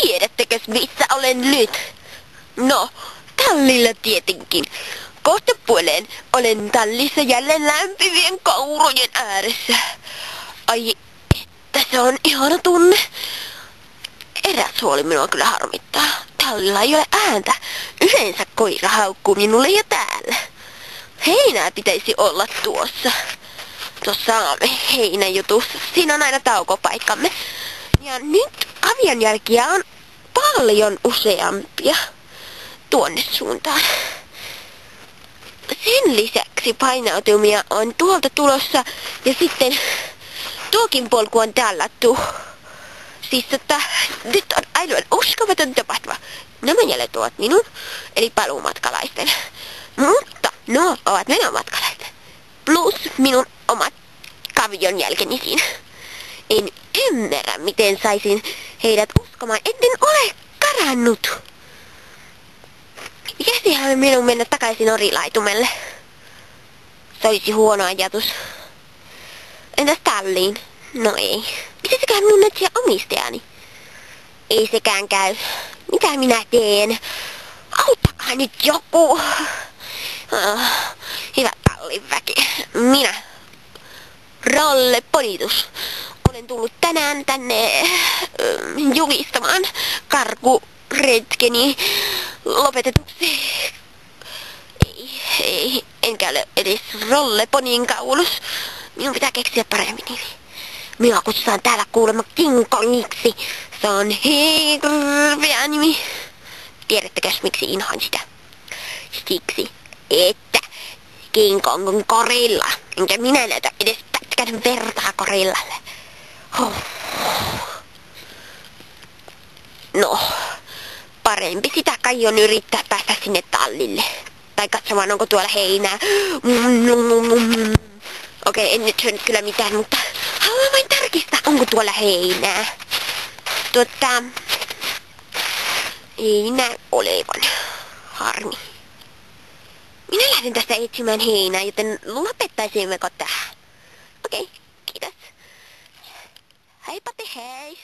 Tiedättekö missä olen nyt? No, tallilla tietenkin. Kohtapuoleen olen tallissa jälleen lämpivien kaurojen ääressä. Ai, että se on ihana tunne. Eräs huoli minua kyllä harmittaa. Tallilla ei ole ääntä. Yleensä koira haukkuu minulle jo täällä. Heinää pitäisi olla tuossa. Tuossa heinäjutussa. Siinä on aina taukopaikkamme. Ja nyt avianjälkiä on paljon useampia tuonne suuntaan. Sen lisäksi painautumia on tuolta tulossa ja sitten tuokin polku on tallattu. Siis nyt on aivan uskomaton tapahtuma. Nämä jäljet ovat minun, eli paluumatkalaisten. Mutta nuo ovat menomatkalaisten. Plus minun omat kavion jälkeni siinä. En ymmärrä, miten saisin heidät uskomaan, etten ole karannut. Pitäisihän minun mennä takaisin orilaitumelle. Se olisi huono ajatus. Entäs talliin? No ei. Pitäisiköhän minun etsiä omistajani? Ei sekään käy. Mitä minä teen? Auttakaa nyt joku. Hyvä tallin väki. Minä. Rolle Ponitus. Olen tullut tänään tänne julistamaan karkuretkeni lopetetuksi. Ei, enkä ole edes Rolle Ponin kaulus. Minun pitää keksiä paremmin nimi. Minua kutsutaan täällä kuulemma King Kongiksi. Se on hirveä nimi. Tiedättekö miksi inhoan sitä? Siksi, että King Kong on gorilla. Enkä minä näytä edes pätkän vertaa gorillalle. No, parempi sitä kai on yrittää päästä sinne tallille. Tai katsomaan, onko tuolla heinää. Okei, en nyt syönyt kyllä mitään, mutta haluan vain tarkistaa, onko tuolla heinää. Ei näy olevan. Harmi. Minä lähden tästä etsimään heinää, joten lopettaisimmeko tähän? Okei, kiitos. Heippa te hei.